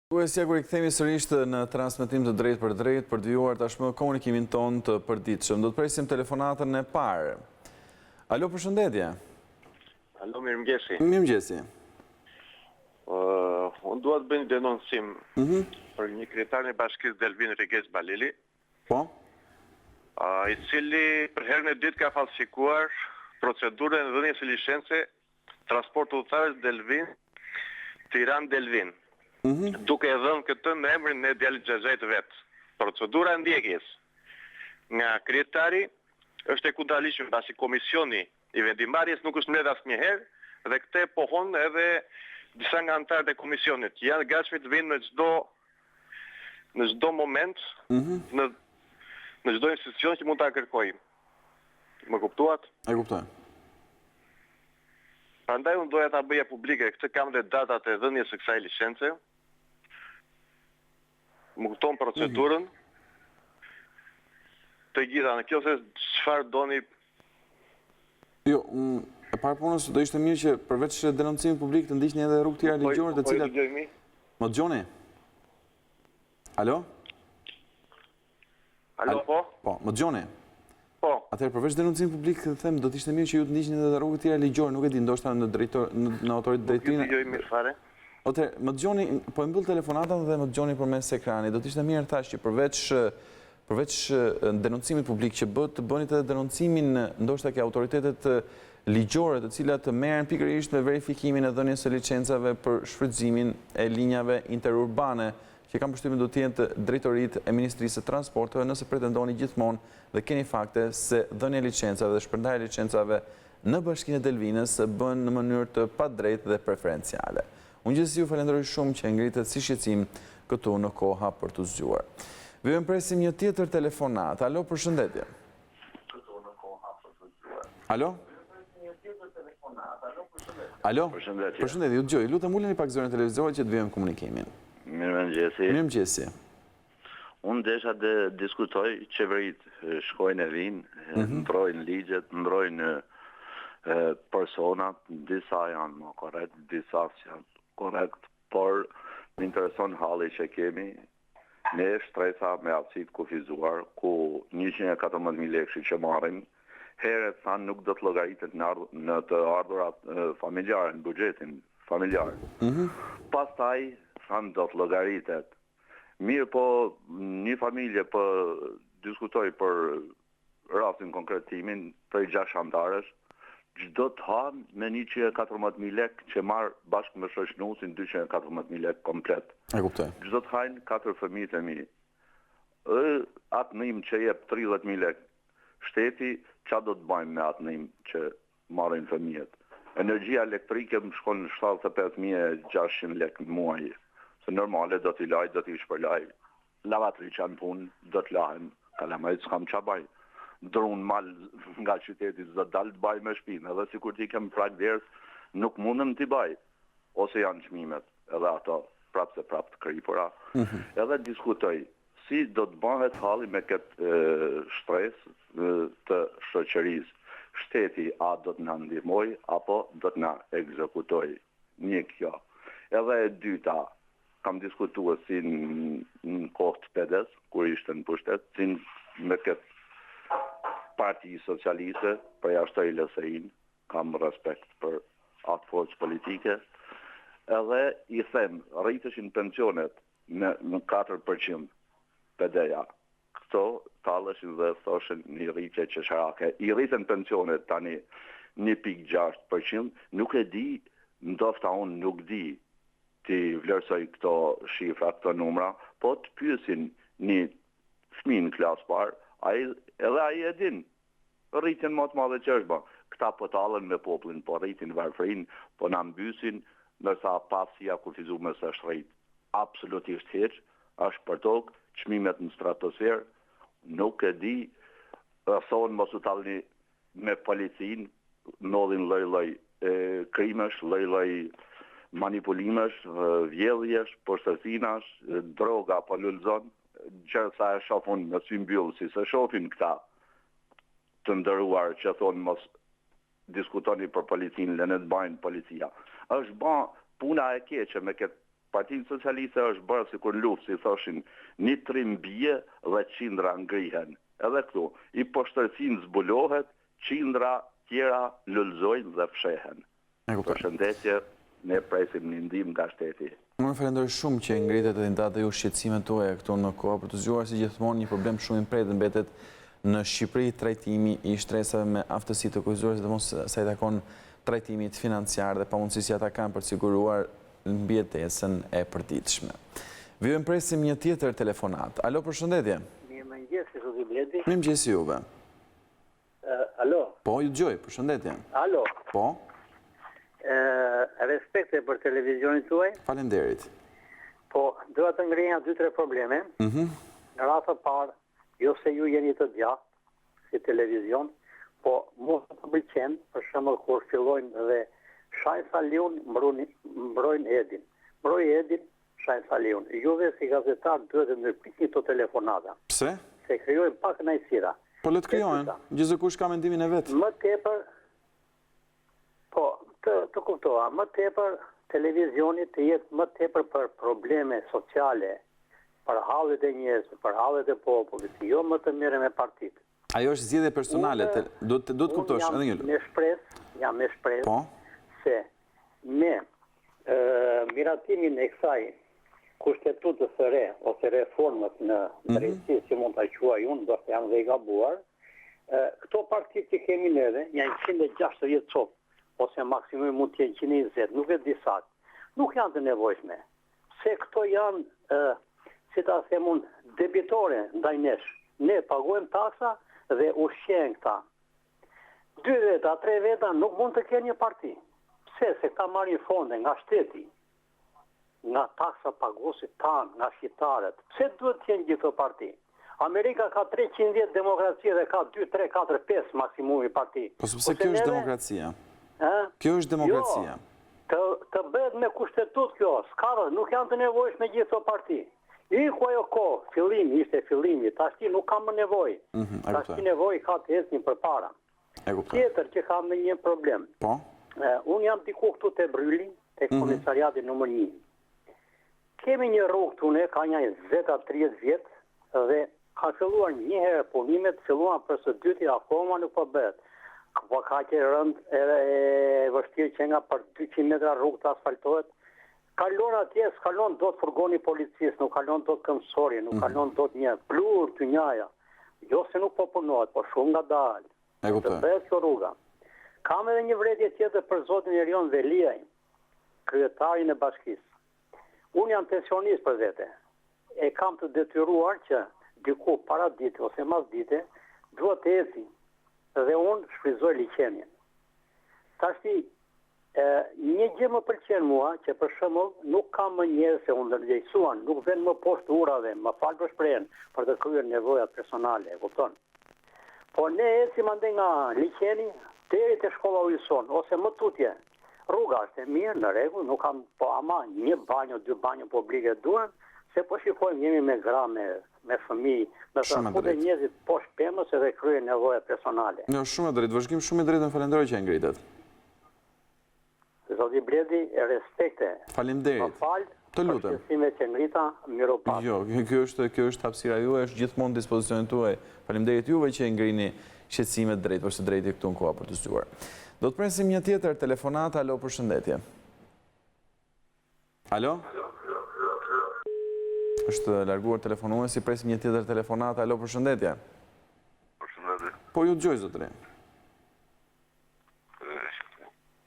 Duesja kur I kthehemi sërish në transmetim të drejtë për dijuar tashmë komunikimin ton të përditshëm. Do të presim telefonatën e parë. Alo, përshëndetje. Alo, mirëmëngjesi. Mirëmëngjesi. Unë dua të bëj një denoncim për një kryetar në bashkisë Delvin Regez Balili. Po? I cili për herën e dytë ka falsifikuar procedurën e dhënies së licence transport udhëtarës Delvin Tiranë-Delvin. Duke e dhënë këtë në emrin e djalit Xhaxhait vet. Procedura e ndjekjes nga kryetari është e kundërligjshme pasi komisioni I vendimarrjes nuk është mbledh asnjëherë dhe këtë pohon edhe disa nga anëtarët e komisionit. Janë gatshëm të vinë në çdo moment, në çdo institucion që mund ta kërkojmë. Më kuptuat? E kuptoj. Prandaj unë doja ta bëja publike, këtë kam dhe datat e dhënies së kësaj licence. Më kupton procedurën të gjitha, në kjo se çfarë doni. Jo, e parë punës do ishte mirë që përveç denoncimit publik të ndiqni edhe rrugë tjera ligjore të cilat. Më dëgjoni? Alo? Alo, po? Po, më dëgjoni? Po. Atëherë përveç denoncimit publik them do të ishte mirë që ju të ndiqni edhe rrugë tjera ligjore, nuk e di, ndoshta në autoritet drejtorinë. Nuk dëgjoj mirë fare. Atëherë, më dëgjoni, po e mbyll telefonatën dhe më dëgjoni përmes ekranit. Do të ishte mirë thash që përveç denoncimit publik që të bënit edhe denoncimin ndoshta ke autoritetet ligjore të cilat merren pikërisht me verifikimin e dhënies së licencave për shfrytëzimin e linjave interurbane që kanë përshtypjen do të jenë të drejtoritë e Ministrisë së Transporteve nëse pretendoni gjithmonë dhe keni fakte se dhënia e licencave dhe shpërndarja e licencave në Bashkinë e Delvinës bën në mënyrë të padrejtë dhe preferenciale. Unë gjithsesi ju falenderoj shumë që ngritet si shqetësim këtu në koha për të zgjuar. Vjen presim një tjetër telefonat. Alo, përshëndetje. Alo? Alo? Përshëndetje. Përshëndetje, ju dëgjoj. Lutem uleni pak zërin televizor që të vijmë komunikimin. Mirëmëngjesi. Mirëmëngjesi. Unë desha të diskutoj qeveritë shkojnë e vinë, ndrojnë ligjet, ndrojnë personat, disa janë më korrekt, disa janë korrekt, por më intereson halli që kemi, ne shtresa me aftësitë kufizuar, ku 114.000 lekë që marrim, herët thanë nuk do të llogaritet në të ardhurat familjare, në buxhetin familjar. Pastaj thanë do të llogaritet. Mirë po, një familje po diskutoj për rastin konkretimin për 6 antarësh, çdo të hanë me 114.000 lekë që marë bashkë me shoqnusin 214.000 lekë komplet. E kuptoj. Çdo të hajnë 4 fëmijët e mi. Atë njëm që jep 30.000 lekë shteti, qa do të bajmë me atë njëm që marrin fëmijët? Energjia elektrike më shkon në 75.600 lekë në muaj. Se normale do t'i laj, do t'i shpërlaj. Lavatri që në punë, do të lahen. Kalamajt s'kam qa baj. Drunë mal nga qyteti zë dalë të baj me shpinë. Edhe si kur ti kem prak dherës, nuk mundëm t'i baj. Ose janë qmimet, edhe ato prapë se prapë të kripura. Edhe diskutoj, si do të bëhet halli me këtë shtres të shoqërisë. Shteti a do të na ndihmoj, apo do të na ekzekutoj. Një kjo. Edhe e dyta, kam diskutuar si në kohë të pedes, kur ishte në pushtet, si me këtë parti socialiste, për jashtoj LSI-n, kam respekt për atë forcë politike, edhe i them, rriteshin pensionet në 4% pedeja. Këto talëshin dhe thoshin një rritje qesharake. I rriten pensionet tani 1.6%, nuk e di, ndofta unë nuk di ti vlerësoj këto shifra, këto numra, po të pyesin një fëmijë në klasë parë, edhe ai e din, rritjen më të madhe që është bë. Këta po talën me popullin, po rritin varfërinë, po na mbysin, ndërsa pasia kufizuar së është rrit. Absolutisht hiç, është për tokë, çmimet në stratosferë, nuk e di, thonë mos u tallni me policinë, ndodhin lloj-lloj krimesh, lloj-lloj manipulimesh, vjedhjesh, poshtësinash, droga po lulzon, gjërsa e shofun në sy mbyllë, si se shofin këta të ndëruar që thonë mos diskutoni për policinë, lënë të bajnë policia. Është ba puna e keqe me këtë Partia Socialiste është bërë si kur luftë, si thoshin, një trim bie dhe qindra ngrihen. Edhe këtu, i poshtërësin zbulohet, qindra tjera lullzojnë dhe fshehen. Përshëndetje, ne presim një ndim nga shteti. Unë falenderoj shumë që ngritet edhe ndatë ju shqetësimet tuaja këtu në kohë për të zgjuar si gjithmonë një problem shumë i mpretë mbetet në Shqipëri trajtimi i shtresave me aftësi të kufizuar, sidomos sa i takon trajtimit financiar dhe pamundësisë ata kanë për të siguruar mbijetesën e përditshme. Vijojmë presim një tjetër telefonat. Alo, përshëndetje. Mirëmëngjes, zoti Bledi. Mirëmëngjes juve. Alo. Po, ju dëgjoj, përshëndetje. Alo. Po. Respekte për televizionin tuaj. Faleminderit. Po, doja të ngriha 2-3 probleme. Në radhë të parë, jo se ju jeni të gjatë si televizion, po mua të pëlqen, për shembull kur fillojnë dhe Shaj Saliun mbrojnë Edin. Mbroj Edin, Shaj Saliun. Juve si gazetar duhet të ndërpikni këto telefonata. Pse? Se krijojnë pak kënaqësira. Po le të krijojnë. Gjithsekush ka mendimin e vet. Më tepër, po, të kuptova, më tepër televizioni të jetë më tepër për probleme sociale, për hallet e njerëzve, për hallet e popullit, jo më të mirë me partitë. Ajo është zgjedhje personale, do të kuptosh edhe një lutë. Jam me shpresë po? Se me miratimin e kësaj kushtetutës së re ose reformës në drejtësi që mund ta quaj unë, do të jam dhe i gabuar, këto partitë që kemi neve, janë 160 copë, ose maksimumi mund të jenë 120, nuk e di sa. Nuk janë të nevojshme. Se këto janë, si ta them unë, debitore ndaj nesh. Ne pagojmë taksa dhe ushqejnë këta. 2 veta, 3 veta nuk mund të kenë një parti. Pse? Se këta marrin fonde nga shteti, nga taksa paguesit tanë, nga shqiptarët. Pse duhet të jenë gjithë parti? Amerika ka 300 vjet demokracie dhe ka 2, 3, 4, 5 maksimumi parti. Po sepse kjo është demokracia. Kjo është demokracia. Jo, të bëhet me kushtetut kjo, s'ka, nuk janë të nevojshme gjithë të parti. Iku ajo kohë, fillimi, ishte fillimi, tashti nuk kam më nevojë. Tashti nevojë ka të ecni përpara. Tjetër që kam një problem. Po? Unë jam diku këtu te Bryli, te komisariati numër 1. Kemi një rrugë këtu, ka një 20-30 vjet dhe ka filluar një herë punimet, filluan për së dyti, akoma nuk po bëhet. Po ka që rënd e vështirë që nga për 200 metra rrugë të asfaltohet. Kalon atje, s'kalon do të furgoni policisë, nuk kalon do të këmsori, nuk kalon do të një plur të njaja. Jo se nuk po punohet, po shumë nga dalë. Të bëhet kjo rruga. Kam edhe një vredje tjetër për zotin Erion Veliaj, kryetarin e bashkisë. Unë jam pensionist për vete. E kam të detyruar që diku para dite ose mas dite, duhet të eci. Dhe unë shfryzoj liqenjen. Tashti, një gjë më pëlqen mua, që për shembull nuk kam më njerëz se unë ndërgjegjësuan, nuk vjen më poshtë urave, më fal për shprehjen, për të kryer nevojat personale, e kupton? Po ne ecim ande nga liqeni deri te shkolla Wilson, ose më tutje. Rruga është e mirë, në rregull, nuk kam po ama një banjo, 2 banjo publike duhen, se po shikojmë jemi me gra, me fëmijë, me të njerëzit poshtë pemës edhe kryen nevojat personale. Jo, shumë e drejtë, vazhdim shumë e drejtë, në falenderoj që e ngritet. Zoti Bledi, respekte. Faleminderit. Më fal, të lutem. Për shqetësimet që ngrita, miropash. Jo, kjo është hapësira juaj, është gjithmonë dispozicionit tuaj. Faleminderit juve që e ngrini shqetësimet drejt, për së drejti këtu në koha për të zgjuar. Do të presim një tjetër telefonat. Alo, përshëndetje. Alo? Është larguar telefonuesi, presim një tjetër telefonat. Alo, përshëndetje. Përshëndetje. Po ju dëgjoj, zotëri.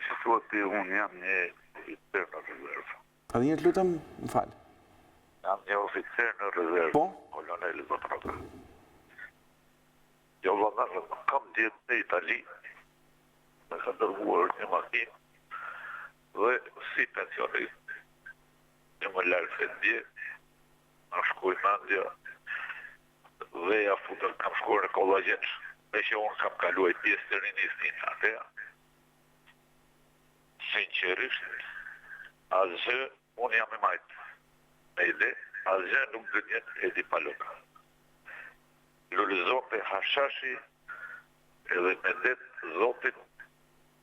Që thuat ti, unë jam një oficer në rezervë. A dhe njërë lutëm, më falë. Jam një oficer në rezervë. Po? Koloneli Zotrata. Jo, vëllazër, kam djetë në Itali, me ka dërguar një makinë, dhe si pensionist, një më larë fendje, në shkuj mendja, dhe ja futër kam shkuar në Kollagjenç, me që unë kam kaluaj pjesë të rinistin në atea. Sinqerisht, asgjë, unë jam i majtë me ide, asgjë nuk dhe njët Edi Paloka. Lullizon të hashashi edhe me det zotin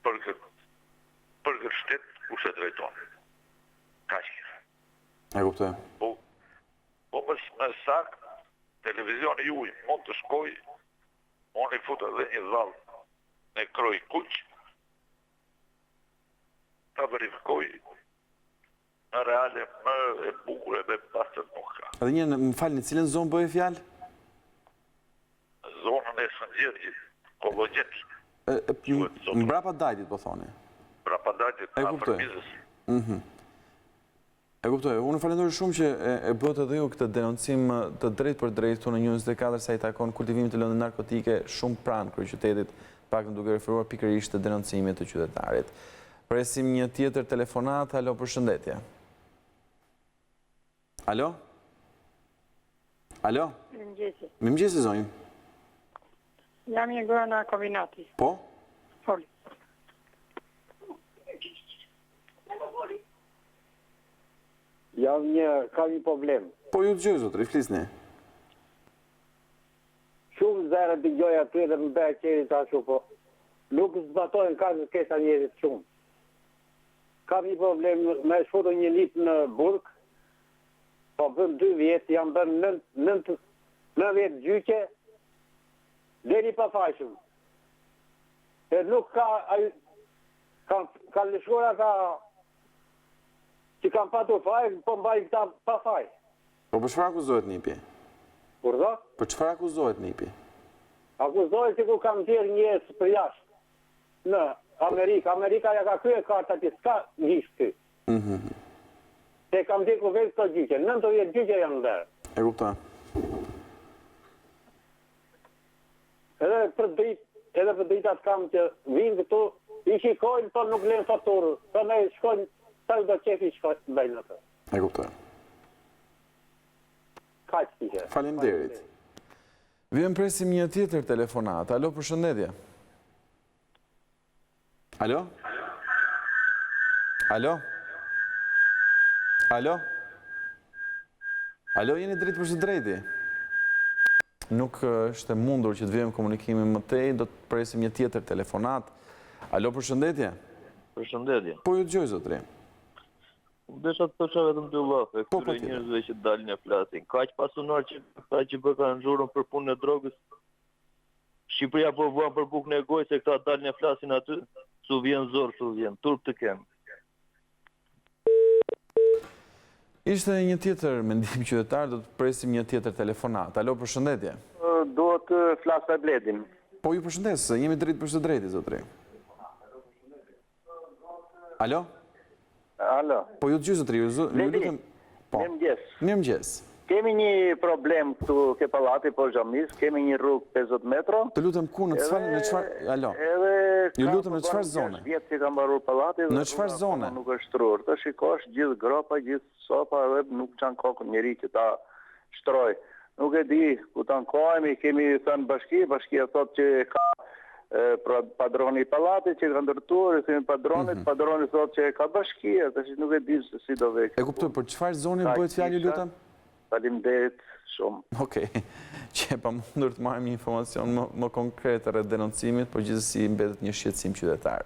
për këtë shtet ku se drejton. Ka qërë. E kuptoj. Po më sakt, televizioni juaj mund të shkoj, unë i fut edhe një dhall në kroj kuq, ta verifikoj në reale më e bukur edhe pastër nuk ka. Edhe një, më falni, cilën zonë bëhe fjalë? Zonën e Shëngjirgjit, Kollogjet, Mbrapa Dajtit, po thoni. Prapadajtit, E kuptoj. afër Mizës. E kuptoj, unë falenderoj shumë që e bët edhe ju këtë denoncim të drejt për drejt këtu në News 24 sa i takon kultivimit të lëndë narkotike shumë pranë kryeqytetit, pak në duke referuar pikërisht të denoncimit të qytetarit. Presim një tjetër telefonat, alo, përshëndetje. Alo? Alo? Mirëmëngjesi. Mirëmëngjesi, zonjë. Jam një grëna kombinati. Po? Foli. Kam një problem. Po ju të gjoj, zotri, flisni. Shumë zërë të gjoj aty dhe më bëhe qerit ashtu, po nuk zbatojnë ka në kesa njerit shumë. Kam një problem, me shfoto një lip në burg, po bëm 2 vjetë, jam bëm 9 gjyqe, deri pa fashëm. E nuk ka lëshkora që kam patur faj, po mbaj këta pa faj. Po për çfarë akuzohet nipi? Kur do? Për çfarë akuzohet nipi? Akuzohet që ku kam tjerë njës për jashtë. Në Amerikë. Amerika ja ka krye karta që s'ka gjishë ty. Se kam deku vetë të gjyqe. 90 gjyqe janë ndërë. E kuptoj. Edhe për dritat kam që vinë këtu, i shikojnë, po nuk lenë faturë. Po ne shkojnë, sa do qefi shkojnë bëjnë atë. E kuptoj. Ka që tike. Faleminderit. Vjen presim një tjetër telefonat. Alo, përshëndetje. Alo? Alo? Alo? Alo, jeni drejt për së drejti? Nuk është e mundur që të vijmë komunikimin më tej, do të presim një tjetër telefonat. Alo, përshëndetje? Përshëndetje. Po ju dëgjoj, zotri. Desha të thosha vetëm 2 llafe, Po, këtyre tjetër. njerëzve që dalin e flasin. Kaq pasunar që bë kanë zhurën për punën e drogës. Shqipëria po vuan për bukën e gojë se këta dalin e flasin aty. Su vjen zor, su vjen turp të kemë. Ishte një tjetër mendim qytetar, do të presim një tjetër telefonat. Alo, përshëndetje? Duhet të flas për Bledin. Po ju përshëndes, jemi drejt për së drejti, zotri. Alo? Alo, Po ju të gjysë, zotri, ju lutem... Po, mirëmëngjes. mirëmëngjes. Kemi një problem këtu ke pallati po Xhamis, kemi një rrugë 50 metro. Të lutem ku, në çfarë... Alo? Edhe Ju ka lutem në çfarë përbanë zone? 6 vjet që ka mbarur pallati dhe Në çfarë rruga zone? akoma nuk është shtrur. Të shikosh gjithë gropa, gjithë sopa dhe nuk çan kokën njeri që ta shtroj. Nuk e di ku ta ankohemi, kemi thënë bashkia thotë që ka padroni i pallatit që ka ndërtuar, i themi padroni thotë që ka bashkia, tash nuk e di se si do vek. E kuptoj, për çfarë zone bëhet fjalë, ju lutem? Faleminderit shumë. Okej, që e pa mundur të marrim një informacion më konkret rreth denoncimit, por gjithsesi mbetet një shqetësim qytetar.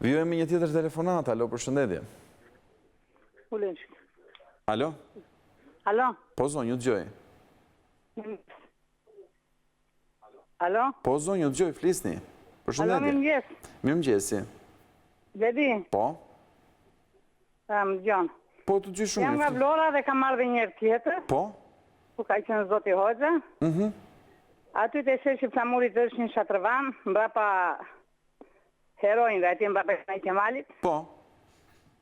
Vijojmë një tjetër telefonat, alo, përshëndetje. Ulenç. Alo? Alo? Po zonjë, ju dëgjoj. Alo? Po zonjë, ju dëgjoj, flisni. Alo, Përshëndetje. mirëmëngjes. Mirëmëngjesi. Dedi, Po? Gjon. Po të dëgjoj shumë. Jam nga Vlora dhe kam marrë dhe njërë tjetër, Po? ku ka qenë zoti Hoxha. Aty të sheshi Flamurit është një shatërvan, mbrapa heroin dhe atje mbrapa i Kemalit. Po?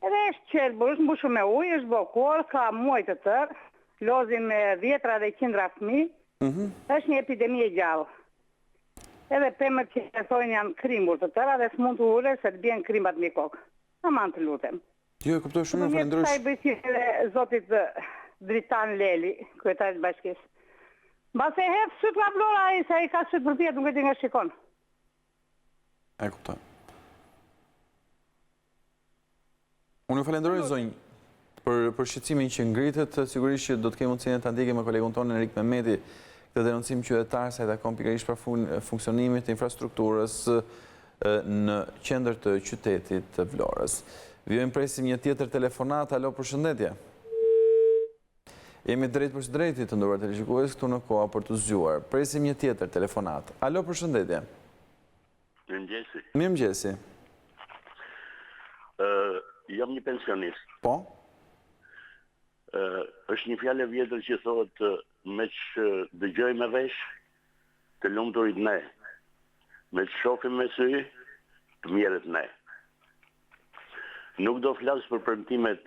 Edhe është qelbur, është mbushur me ujë, është bokuar, ka muaj të tërë, lozin me 10 dhe 100 fëmijë. Është një epidemi e gjallë. Edhe pemët që e thojnë janë krimbur të tëra dhe s'mund të ule se të bjen krimbat mbi kokë. Aman të lutem. Jo, e kuptoj shumë, Sa falenderoj. i bëjtjit e zotit Dritan Leli, kryetarit bashkisë. Mbase e hef syt nga Vlora ai se ai ka syt për pjetë, nuk e di nga shikon. E kuptoj. Unë ju falenderoj zonjë për shqetësimin që ngritet, sigurisht që do të kemi mundësinë ta ndjekim me kolegun tonë Erik Mehmeti këtë denoncim qytetar sa i takon pikërisht për funksionimit të infrastrukturës në qendër të qytetit të Vlorës. Vijojmë presim një tjetër telefonat, alo, përshëndetje. Jemi drejt për së drejti të nderuar televizionistë këtu në koha për të zgjuar. Presim një tjetër telefonat. Alo, përshëndetje. Mirëmëngjesi. Mirëmëngjesi. Jam një pensionist. Po? Është një fjalë e vjetër që thotë me që dëgjoj me vesh, të lumturit ne. Me që shohim me sy, të mirët ne. Nuk do flas për premtimet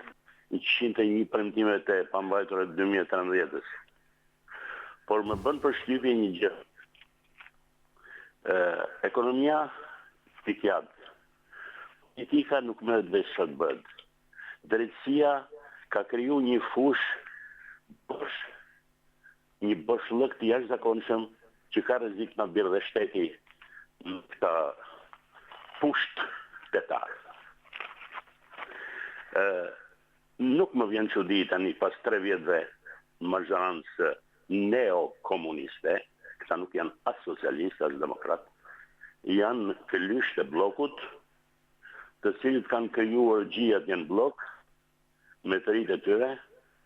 101 premtimet e pambajtura të 2013-s. Por më bën përshtypje një gjë. Ekonomia pikjat. Politika nuk merret vesh çfarë bëhet. Drejtësia ka kriju një fush bosh, një boshllëk të jashtëzakonshëm që ka rrezik na birë dhe shteti në këta pusht detar. Nuk më vjen çudi tani pas 3 vjetëve mazhorancë neokomuniste, këta nuk janë as socialistë as demokrat, janë këlysh të bllokut, të cilët kanë krijuar gjijat në blok me të rritë e tyre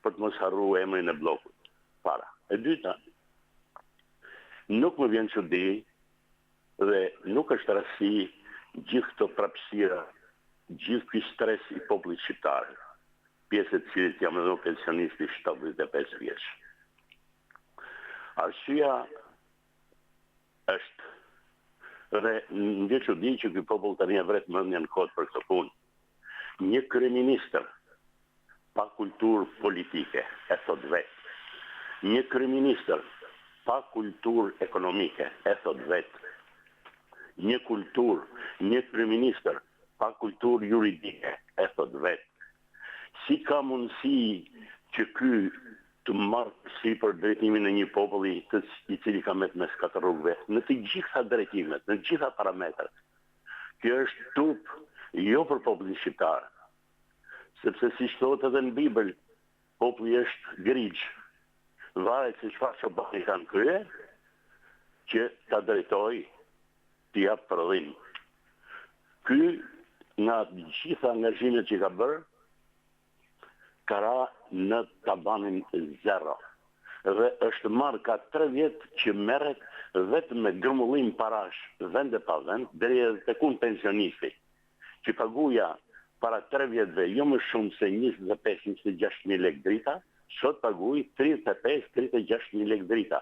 për të mos harruar emrin e bllokut. Para. E dyta, nuk më vjen çudi dhe nuk është rasti gjithë këto prapësira, gjithë ky stres i popullit shqiptar, pjesë të cilit jam edhe pensionist i 75 vjeç. Arsyeja është dhe në çudi që ky popull tani e vret mendjen kot për këtë punë. Një kryeministër pa kulturë politike, e thot vetë. Një kryeministër pa kulturë ekonomike, e thot vetë. Një kryeministër pa kulturë juridike, e thot vetë. Si ka mundësi që ky të marrë si për drejtimin e një populli i cili ka mes 4 rrugëve, në të gjitha drejtimet, në të gjitha parametrat. Kjo është turp jo për popullin shqiptar, sepse si thotë edhe në Bibël, populli është grigj. Varet se çfarë çobani kanë krye, që ta drejtoj, t'i jap prodhim. Ky nga të gjitha angazhimet që ka bërë, ka ra në tabanin 0. Dhe është marrë ka 3 vjet që merret vetëm me grumullim parash, vend e pa vend, deri edhe tek unë pensionisti, që paguja para 3 vjetëve jo më shumë se 25-26.000 lek drita, sot paguaj 35-36.000 lek drita.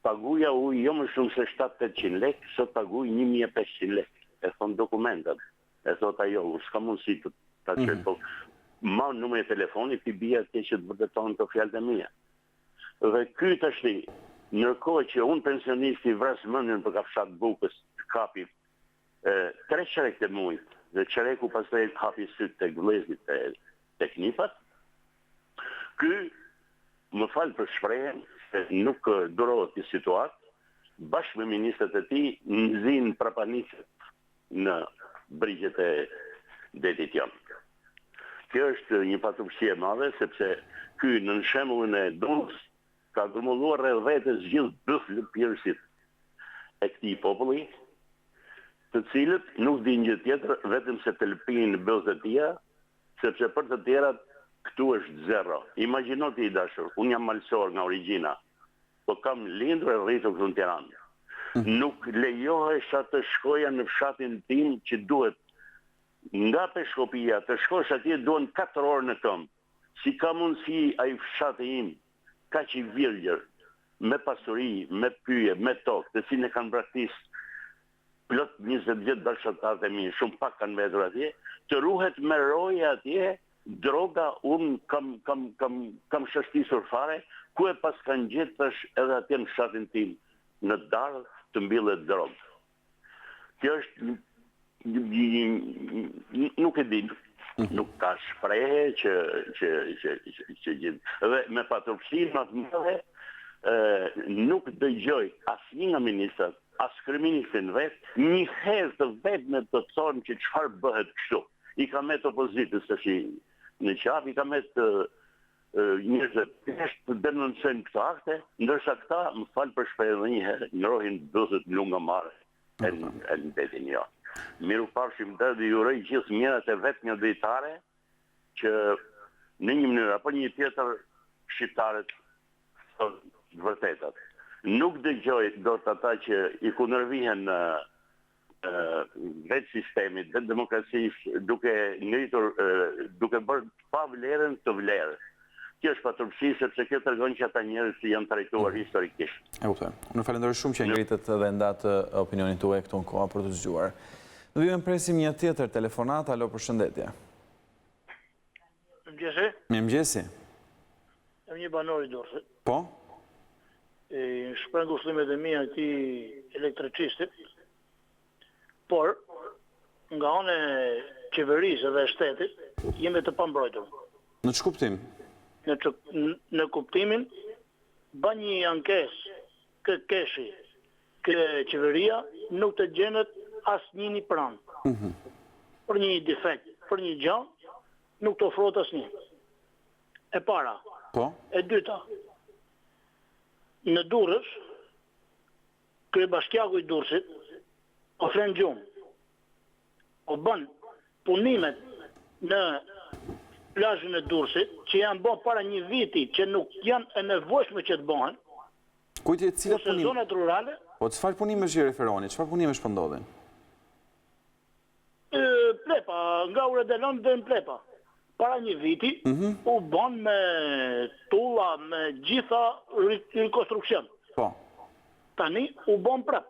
Paguja ujë jo më shumë se 7-800 lek, sot paguaj 1.500 lek. E thon dokumentat. E thot ajo, s'ka mundësi të ta çoj, po marr numrin e telefonit, ti bie atje që të vërteton këto fjalët e mia. Dhe ky tashti, ndërkohë që unë pensionisti vras mendjen për kafshat bukës, kapi 3 çerek të mujt, dhe çereku pastaj hapi syt tek vëllezrit tek nipat. Ky, më fal për shprehjen, se nuk durohet një situatë, bashkë me ministrat e tij nxin prapanicët në brigjet e detit jonë. Kjo është një patërpësi e madhe, sepse ky në shembullin e Dunës ka grumulluar rreth vetes gjithë bëflë pjerësit e këtij populli, të cilët nuk dinë gjë tjetër vetëm se të lëpijnë bëllët e tia, sepse për të tjerat këtu është 0. Imagjino ti i dashur, unë jam malsor nga origjina, po kam lindur e rritur këtu në Tiranë. Nuk lejohesha të shkoja në fshatin tim që duhet nga Peshkopia të shkosh atje duhen 4 orë në këmbë. Si ka mundësi ai fshati im, kaq i virgjër, me pasuri, me pyje, me tokë, të cilën e kanë braktisë plot 20 vjet bashkëtarët e mi, shumë pak kanë mbetur atje, të ruhet me roje atje, droga, unë kam shështisur fare, ku e pas kanë gjetë tash edhe atje në fshatin tim, në darë të mbillet drogë. Kjo është nuk e di, nuk ka shprehje që gjithë. Dhe me patërpësi më të madhe, nuk dëgjoj asnjë nga ministrat, as kryeministin vetë, një herë të vetme të thonë që çfarë bëhet kështu. I ka met opozitës tash në qaf, i ka met njerëz të denoncojnë këto akte, ndërsa këta, më fal për shprehjen një herë, ngrohin buzët lungamare e në detin jo. Miru pafshim dhe juroj gjithë mirat e vetë një drejtare që në një mënyrë apo një tjetër shqiptarët sot vërtetat. Nuk dëgjoj do të ata që i kundërvihen vetë sistemit, vetë demokracisë, duke ngritur, duke bërë pa vlerën të vlerë. Kjo është patërpsi, sepse kjo tregon që ata njerëz janë trajtuar historikisht. E kuptoj. Unë falenderoj shumë që ngritet dhe ndatë opinionin tuaj këtu në koha për të zgjuar. Do vjen presim një tjetër telefonat. Alo, përshëndetje. Mëngjesi? Mirëmëngjesi. Jam një banor i Durrësit. Po? Shpreh ngushëllimet e mia këtij elektricistit. Por nga ana e qeverisë dhe shtetit jemi të pambrojtur. Në ç'kuptim? Në kuptimin bën një ankesë kë keshi, kë qeveria nuk të gjenet asnjëni pranë. Për një defekt, për një gjë, nuk të ofrohet asnjë. E para. Po? E dyta. Në Durrës, kryebashkiaku i Durrësit ofron gjumë. O bën punimet në plazhin e Durrësit, që janë bërë para një viti, që nuk janë e nevojshme që të bëhen. Kujtje cilat ose punime? zonat rurale. Po çfarë punimesh i referoni? Çfarë punimesh po ndodhin? Plepa, nga Uredelon dhe në Plepa. Para një viti, u bën me tulla, me gjitha rekonstruksion. Po. Tani, u bën prap.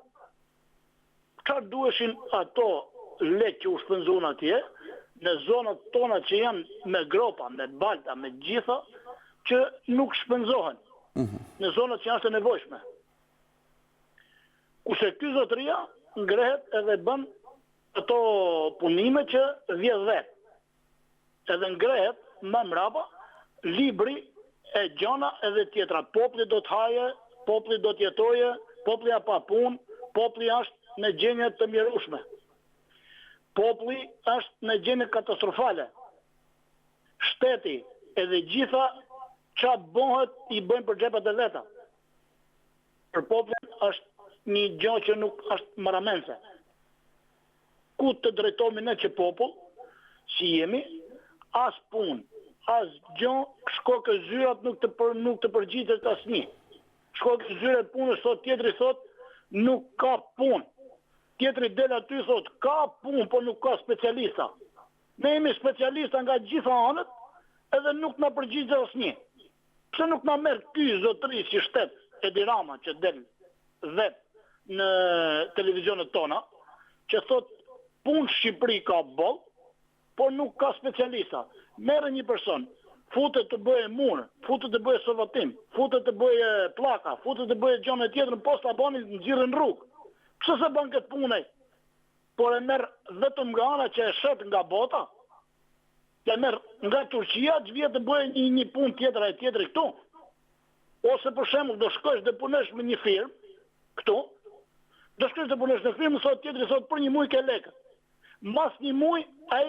Çfarë duheshin ato lekë që u shpenzun atje, në zonat tona që janë me gropa, me balta, me gjitha, që nuk shpenzohen. Në zonat që janë të nevojshme. Kurse ky zotëria ngrehet edhe bën ato punime që vjedh vetë. Edhe ngrehet më mrapa libri e gjona edhe tjetra. Populli do të haje, populli do të jetoje, populli pa punë, populli është në gjendje të mjerueshme. Populli është në gjendje katastrofale. Shteti edhe gjitha ç'a bëhet i bëjnë për xhepat e veta. Për popullin është një gjë që nuk është marramense. Ku të drejtohemi ne që popull, si jemi, as punë, as gjë, shkokë zyrat nuk të përgjigjet asnjë. Shkokë zyrat punës sot, tjetri thot nuk ka punë. Tjetri del aty thot ka punë, po nuk ka specialista. Ne jemi specialista nga gjitha anët, edhe nuk na përgjigjet asnjë. Pse nuk na merr ky zotëri si shtet Edi Rama që del vetë në televizionet tona, që thot punë Shqipëri ka boll, por nuk ka specialista. Merë një person, futet të bëje murë, futet të bëje sovatim, futet të bëje plaka, futet të bëje gjone tjetër në posta bani në gjirë në rrugë. Pse se bën këtë punë? Por e merë vetëm nga ana që e shet nga bota, e merë nga Turqia që vjetë të bëje një punë tjetër e tjetër këtu. Ose për shembull do shkosh dhe punesh me një firmë këtu, do shkosh dhe punesh në firmë, sot tjetëri sot për një muj ke lekët. Mas një muj, ai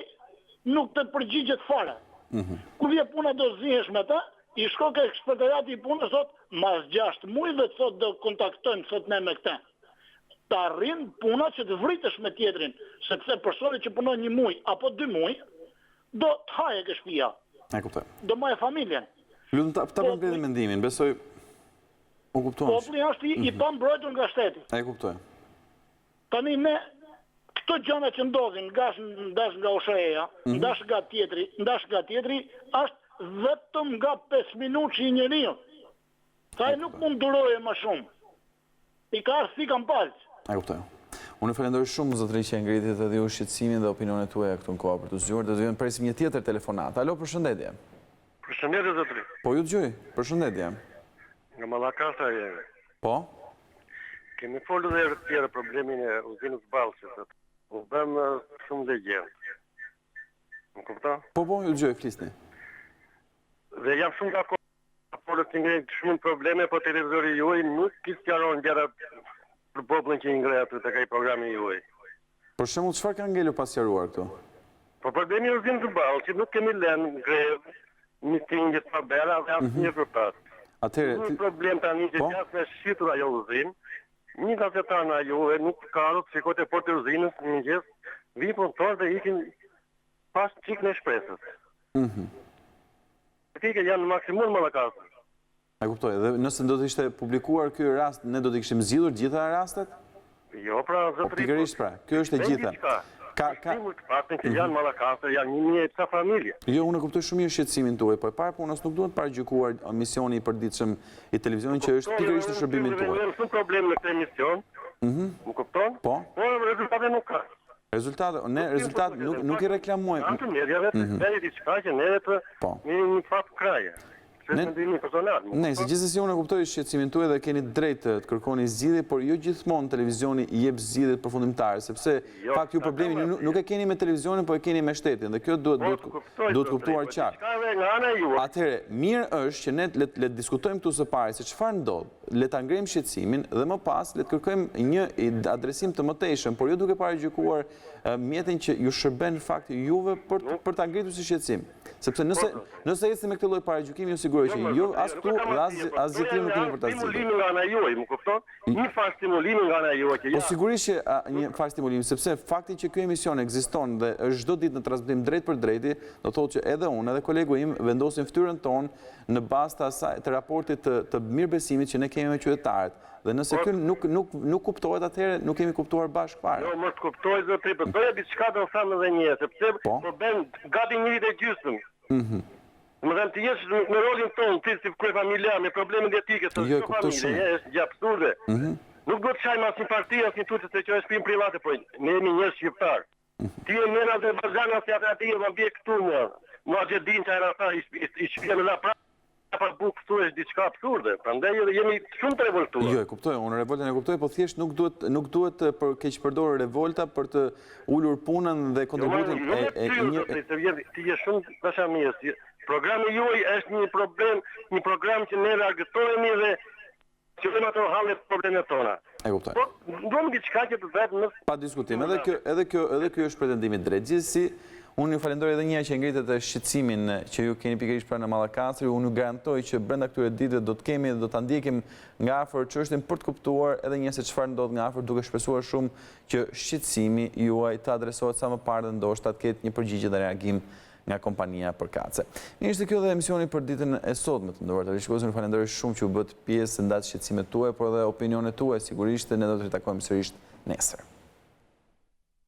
nuk të përgjigjet fare. Ku vje puna do zihesh me ta, i shko ke sekretariati i punës sot, mas 6 muj dhe sot do kontaktojmë sot ne me këte. Ta arrin puna që të vritesh me tjetrin, sepse personi që punon një muj apo 2 muj, do të haje ke shtëpia. E kuptoj. Do maje familjen. Lutem ta përmbledh mendimin, besoj u kuptuam. Populli është i pambrojtur nga shteti. E kuptoj. Tani ne këto gjëra që ndodhin, ndash nga Osheja, ndash nga tjetri, është vetëm nga 5 minutë që i njeriu. Sa nuk mund duroje më shumë. I ka arsi kam palç. E kuptoj. Unë falenderoj shumë zotëri që ngritit edhe ju shqetësimin dhe opinionet tuaja këtu në koha për të zgjuar. Do të vjen presim një tjetër telefonat. Alo, përshëndetje. Përshëndetje zotëri. Po ju dëgjoj. Përshëndetje. Nga Mallakastra jemi. Po? Kemi folur edhe tjerë problemin e uzinës Ballçit. U bëm shumë legjend. Më kupton? Po, ju dëgjoj, flisni. Dhe jam shumë dakord. Por të ngrej shumë probleme, po televizori juaj nuk i sqaron gjëra për popullin që i ngrej aty tek ai programi juaj. Për shembull, çfarë ka ngelur pa sqaruar këtu? Po problemi i uzinës Ballçit nuk kemi lënë grevë, mitingje të tabela dhe asnjë përpas. Atëherë, Një problem tani që gjatë me shitur ajo uzinë, një gazetar nga juve nuk ka ardhur të shikojë portë e uzinës në mëngjes, vi punëtor dhe ikin pas çik në shpresës. Tike janë në maksimum Mallakastra. E kuptoj, dhe nëse do të ishte publikuar ky rast, ne do të kishim zgjidhur gjitha rastet? Jo, pra, zotëri. Pikërisht pra, kjo është e gjitha. Shtimur të paktën që janë Mallakastër, janë 1.000 familje. Jo, unë e kuptoj shumë mirë shqetësimin tuaj, po e para punës nuk duhet paragjykuar misioni i përditshëm i televizionit që është pikërisht në shërbimin tuaj. Në shumë problem në këtë emision, më kupton? Po? Po, rezultate nuk ka. Rezultat nuk i reklamojmë. Antë medjave të veri diçka që neve të një fat kraje. Nëse gjithsesi unë e kuptoj shqetësimin tuaj dhe keni drejt të kërkoni zgjidhje, por jo gjithmonë televizioni i jep zgjidhjet përfundimtare, sepse fakt ju problemi nuk e keni me televizionin, po e keni me shtetin dhe kjo duhet kuptuar qartë. Atëherë, mirë është që ne le të diskutojmë këtu së pari se çfarë ndodh, le ta ngrejmë shqetësimin dhe më pas le të kërkojmë një adresim të mëtejshëm, por jo duke paragjykuar mjetin që ju shërben fakt juve për ta ngritur si shqetësim. Sepse nëse ecni me këtë lloj paragjykimi, ju siguroj që ju as këtu as gjithë nuk keni për ta zgjidhur. Stimulimi nga ana juaj, më kupton? Një farë stimulimi nga ana juaj që po sigurisht që një farë stimulimi, sepse fakti që ky emision ekziston dhe është çdo ditë në transmetim drejt për drejti, do thotë që edhe unë edhe kolegu im vendosim fytyrën tonë në bazë të raportit të mirëbesimit që ne kemi me qytetarët. Dhe nëse ky nuk kuptohet, atëherë nuk kemi kuptuar bashkë fare. Jo, më të kuptoj zotëri, po doja diçka të them edhe një herë, sepse problem gati 1 vit e gjysmë. Më dhe të jesh në rolin tonë, ti si kryefamiljar, me problemet etike, të shko familje, është gjë absurde. Nuk do të shajmë as një parti, as një tutje se që është pimë private, po ne jemi njerëz shqiptar. Ti e mena dhe Azerbajdhan, si ati e më bje këtu në Muxhedin, që era ata, i shpje me la pra, për bukë këtu është diçka absurde, prandaj jemi shumë të revoltuar. Jo, e kuptoj, unë revoltën e kuptoj, po thjesht nuk duhet për keq përdorur revolta për të ulur punën dhe kontributin e një... Ti je shumë dashamirës. Programi juaj është një program që ne argëtohemi dhe që vëmë ato hallet problemet tona. E kuptoj. Po, duhem diçka që të vetë në... Pa diskutim, edhe kjo është pretendimi drejt. Gjithsesi, unë ju falenderoj edhe një herë që ngritet e shqetësimin që ju keni pikërisht pranë Mallakastrit. Unë ju garantoj që brenda këtyre ditëve do të kemi dhe do ta ndjekim nga afër çështjen për të kuptuar edhe një se çfarë ndodh nga afër, duke shpresuar shumë që shqetësimi juaj të adresohet sa më parë dhe ndoshta të ketë një përgjigje dhe reagim nga kompania përkatëse. Ishte kjo dhe emisioni për ditën e sotme të nderuar televizionistë. Ju falenderoj shumë që u bët pjesë ndaj shqetësimeve tuaja, por edhe opinionet tuaja. Sigurisht ne do të ritakojmë sërish nesër.